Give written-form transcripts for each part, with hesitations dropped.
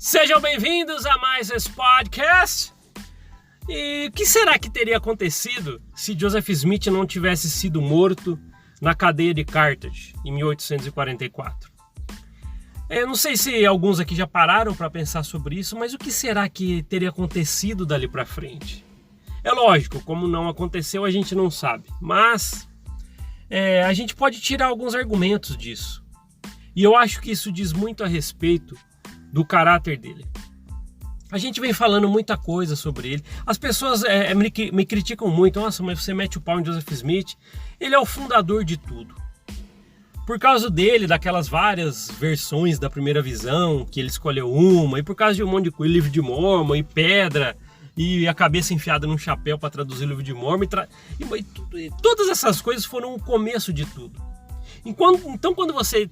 Sejam bem-vindos a mais esse podcast. E o que será que teria acontecido se Joseph Smith não tivesse sido morto na cadeia de Carthage em 1844? Eu não sei se alguns aqui já pararam para pensar sobre isso, mas o que será que teria acontecido dali para frente? É lógico, como não aconteceu a gente não sabe, mas a gente pode tirar alguns argumentos disso. E eu acho que isso diz muito a respeito do caráter dele. A gente vem falando muita coisa sobre ele. As pessoas me criticam muito. Nossa, mas você mete o pau em Joseph Smith. Ele é o fundador de tudo. Por causa dele, daquelas várias versões da primeira visão, que ele escolheu uma, e por causa de um monte de coisa, livro de Mormon, e pedra, e a cabeça enfiada num chapéu para traduzir o livro de Mormon, e todas essas coisas foram o começo de tudo. Então, quando você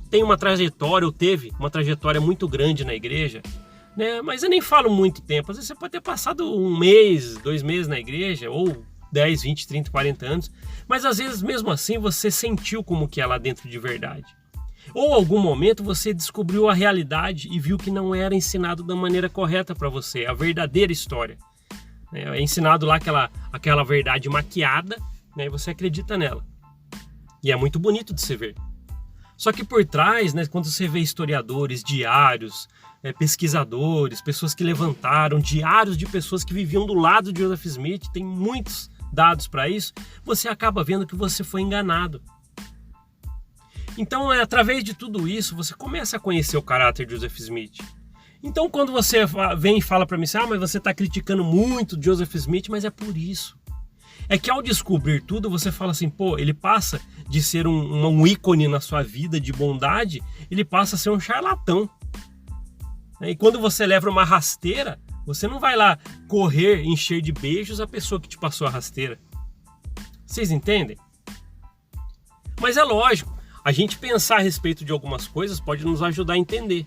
tem uma trajetória, ou teve uma trajetória muito grande na igreja, né, mas eu nem falo muito tempo, às vezes você pode ter passado 1 mês, 2 meses na igreja, ou 10, 20, 30, 40 anos, mas às vezes mesmo assim você sentiu como que é lá dentro de verdade. Ou algum momento você descobriu a realidade e viu que não era ensinado da maneira correta para você, a verdadeira história. É ensinado lá aquela verdade maquiada, né, e você acredita nela. E é muito bonito de se ver. Só que por trás, né, quando você vê historiadores, diários, pesquisadores, pessoas que levantaram, diários de pessoas que viviam do lado de Joseph Smith, tem muitos dados para isso, você acaba vendo que você foi enganado. Então, através de tudo isso, você começa a conhecer o caráter de Joseph Smith. Então, quando você vem e fala para mim, mas você está criticando muito Joseph Smith, mas é por isso. É que ao descobrir tudo, você fala assim, ele passa de ser um ícone na sua vida de bondade, ele passa a ser um charlatão. E quando você leva uma rasteira, você não vai lá correr, encher de beijos a pessoa que te passou a rasteira. Vocês entendem? Mas é lógico, a gente pensar a respeito de algumas coisas pode nos ajudar a entender.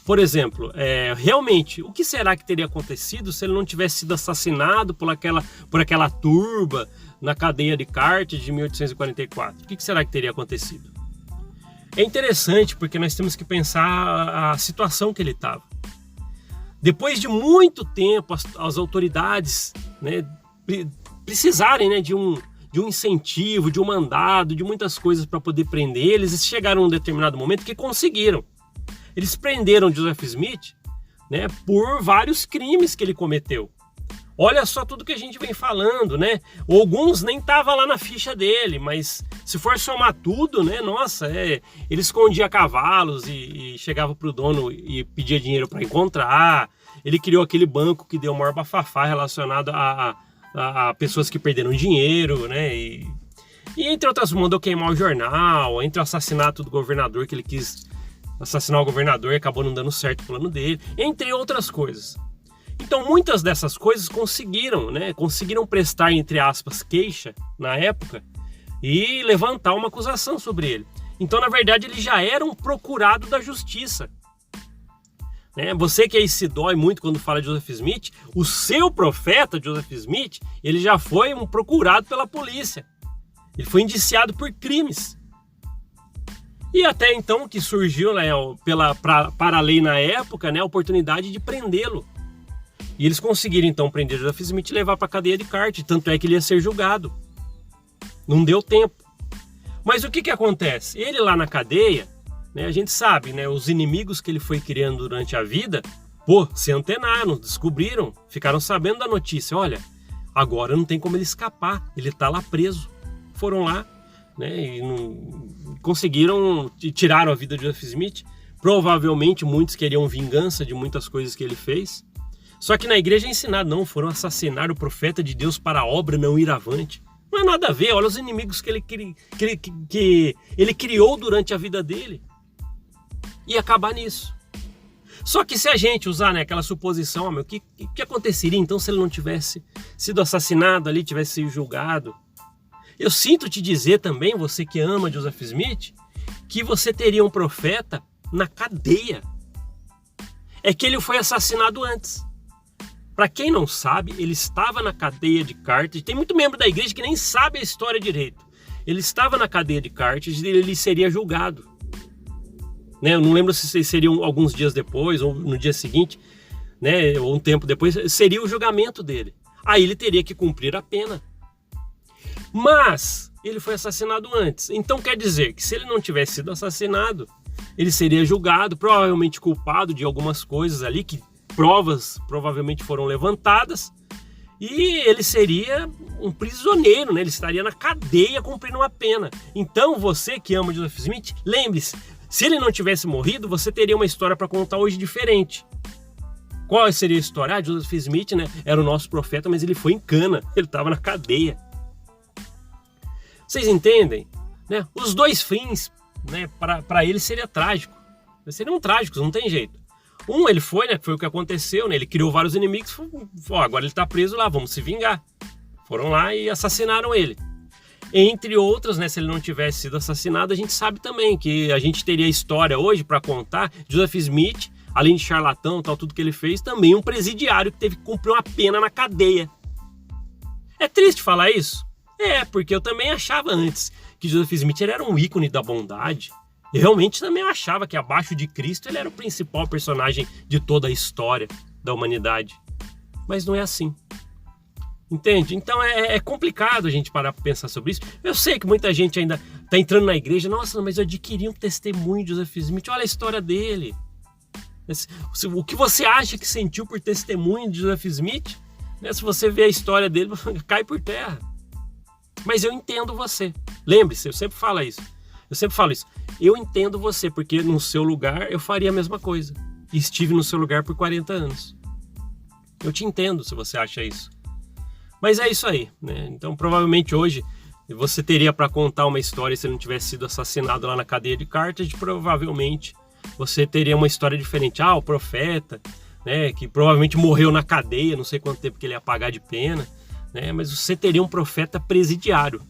Por exemplo, realmente, o que será que teria acontecido se ele não tivesse sido assassinado por aquela turba na cadeia de Carthage de 1844? O que será que teria acontecido? É interessante porque nós temos que pensar a situação que ele estava. Depois de muito tempo, as autoridades, né, precisarem, né, de um incentivo, de um mandado, de muitas coisas para poder prender eles chegaram a um determinado momento que conseguiram. Eles prenderam Joseph Smith, né, por vários crimes que ele cometeu. Olha só tudo que a gente vem falando, né? Alguns nem estavam lá na ficha dele, mas se for somar tudo, né? Nossa, ele escondia cavalos e chegava pro dono e pedia dinheiro para encontrar. Ele criou aquele banco que deu maior bafafá relacionado a pessoas que perderam dinheiro, né? E entre outras, mandou queimar o jornal, entre o assassinato do governador, que ele quis assassinar o governador e acabou não dando certo o plano dele, entre outras coisas. Então muitas dessas coisas conseguiram prestar, entre aspas, queixa na época e levantar uma acusação sobre ele. Então, na verdade, ele já era um procurado da justiça. Você que aí se dói muito quando fala de Joseph Smith, o seu profeta, Joseph Smith, ele já foi um procurado pela polícia. Ele foi indiciado por crimes. E até então que surgiu, né, para a lei na época, né, a oportunidade de prendê-lo. E eles conseguiram então prender Joseph Smith e levar para a cadeia de Carthage, tanto é que ele ia ser julgado. Não deu tempo. Mas o que acontece? Ele lá na cadeia, né, a gente sabe, né, os inimigos que ele foi criando durante a vida, se antenaram, descobriram, ficaram sabendo da notícia. Olha, agora não tem como ele escapar, ele está lá preso. Foram lá, né, e conseguiram, tiraram a vida de Joseph Smith. Provavelmente muitos queriam vingança de muitas coisas que ele fez. Só que na igreja é ensinado, não, foram assassinar o profeta de Deus para a obra não ir avante. Não é nada a ver, olha os inimigos que ele criou durante a vida dele. E acabar nisso. Só que se a gente usar, né, aquela suposição, o que aconteceria então se ele não tivesse sido assassinado ali, tivesse sido julgado? Eu sinto te dizer também, você que ama Joseph Smith, que você teria um profeta na cadeia. É que ele foi assassinado antes. Para quem não sabe, ele estava na cadeia de Carthage. Tem muito membro da igreja que nem sabe a história direito. Ele estava na cadeia de Carthage e ele seria julgado. né? Eu não lembro se seriam alguns dias depois ou no dia seguinte, né? Ou um tempo depois, seria o julgamento dele. Aí ele teria que cumprir a pena. Mas ele foi assassinado antes. Então quer dizer que se ele não tivesse sido assassinado, ele seria julgado, provavelmente culpado de algumas coisas ali, que provas provavelmente foram levantadas, e ele seria um prisioneiro, né? Ele estaria na cadeia cumprindo uma pena. Então você que ama Joseph Smith, lembre-se, se ele não tivesse morrido, você teria uma história para contar hoje diferente. Qual seria a história? Ah, Joseph Smith, né, era o nosso profeta, mas ele foi em cana, ele estava na cadeia. Vocês entendem? Né? Os dois fins, né, para ele seria trágico. Seriam trágicos, não tem jeito. Um, ele foi, né, foi o que aconteceu, né, ele criou vários inimigos, agora ele está preso lá, vamos se vingar. Foram lá e assassinaram ele. Entre outros, né, se ele não tivesse sido assassinado, a gente sabe também que a gente teria história hoje para contar. Joseph Smith, além de charlatão, tal, tudo que ele fez, também um presidiário que teve que cumprir uma pena na cadeia. É triste falar isso? É, porque eu também achava antes que Joseph Smith ele era um ícone da bondade. Eu realmente também achava que abaixo de Cristo ele era o principal personagem de toda a história da humanidade. Mas não é assim. Entende? Então é complicado a gente parar para pensar sobre isso. Eu sei que muita gente ainda está entrando na igreja. Nossa, mas eu adquiri um testemunho de Joseph Smith. Olha a história dele. O que você acha que sentiu por testemunho de Joseph Smith? Né? Se você vê a história dele, cai por terra. Mas eu entendo você. Lembre-se, eu sempre falo isso. Eu entendo você, porque no seu lugar eu faria a mesma coisa. E estive no seu lugar por 40 anos. Eu te entendo se você acha isso. Mas é isso aí, né? Então provavelmente hoje você teria para contar uma história se ele não tivesse sido assassinado lá na cadeia de Carthage. Provavelmente você teria uma história diferente. Ah, o profeta, né, que provavelmente morreu na cadeia, não sei quanto tempo que ele ia pagar de pena. Né, mas você teria um profeta presidiário.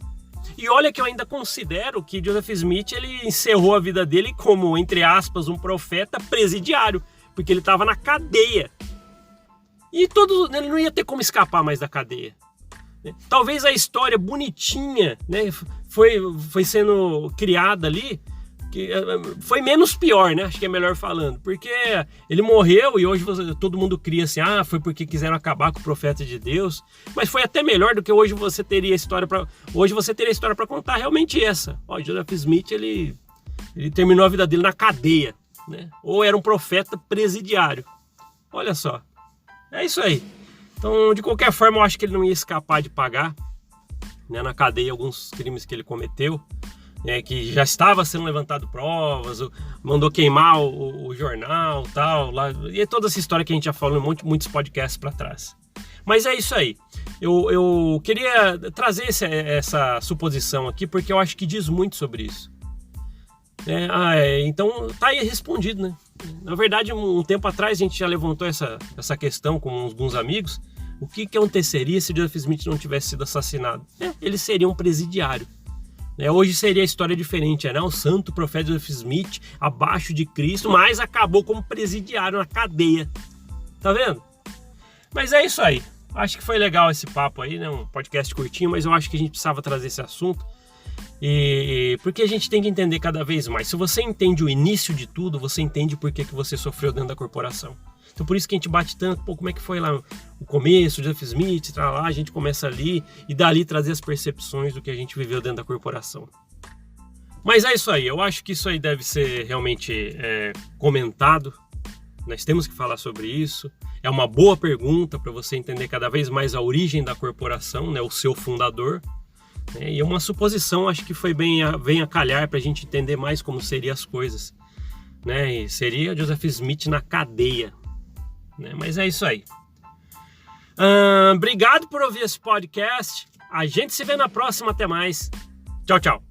E olha que eu ainda considero que Joseph Smith ele encerrou a vida dele como, entre aspas, um profeta presidiário, porque ele estava na cadeia. E ele não ia ter como escapar mais da cadeia. Né? Talvez a história bonitinha, né, foi sendo criada ali, que foi menos pior, né? Acho que é melhor falando, porque ele morreu e hoje todo mundo cria assim, foi porque quiseram acabar com o profeta de Deus, mas foi até melhor do que hoje você teria história para contar realmente essa. Joseph Smith ele terminou a vida dele na cadeia, né? Ou era um profeta presidiário. Olha só, é isso aí. Então, de qualquer forma, eu acho que ele não ia escapar de pagar, né, na cadeia alguns crimes que ele cometeu. Que já estava sendo levantado provas, mandou queimar o jornal, tal, lá, e é toda essa história que a gente já falou em muitos podcasts para trás. Mas é isso aí. Eu queria trazer essa suposição aqui porque eu acho que diz muito sobre isso. Então tá aí respondido, né? Na verdade, um tempo atrás a gente já levantou essa questão com alguns amigos. O que aconteceria se Joseph Smith não tivesse sido assassinado? Ele seria um presidiário. Hoje seria a história diferente, o santo profeta Joseph Smith abaixo de Cristo, mas acabou como presidiário na cadeia. Tá vendo? Mas é isso aí. Acho que foi legal esse papo aí, né? Um podcast curtinho, mas eu acho que a gente precisava trazer esse assunto. Porque a gente tem que entender cada vez mais. Se você entende o início de tudo, você entende por que você sofreu dentro da corporação. Então por isso que a gente bate tanto, como é que foi lá o começo, Joseph Smith, lá, a gente começa ali e dali trazer as percepções do que a gente viveu dentro da corporação. Mas é isso aí, eu acho que isso aí deve ser realmente comentado. Nós temos que falar sobre isso. É uma boa pergunta para você entender cada vez mais a origem da corporação, né, o seu fundador. E é uma suposição, acho que foi bem a calhar para a gente entender mais como seriam as coisas. E seria Joseph Smith na cadeia. Mas é isso aí. Obrigado por ouvir esse podcast. A gente se vê na próxima. Até mais. Tchau, tchau.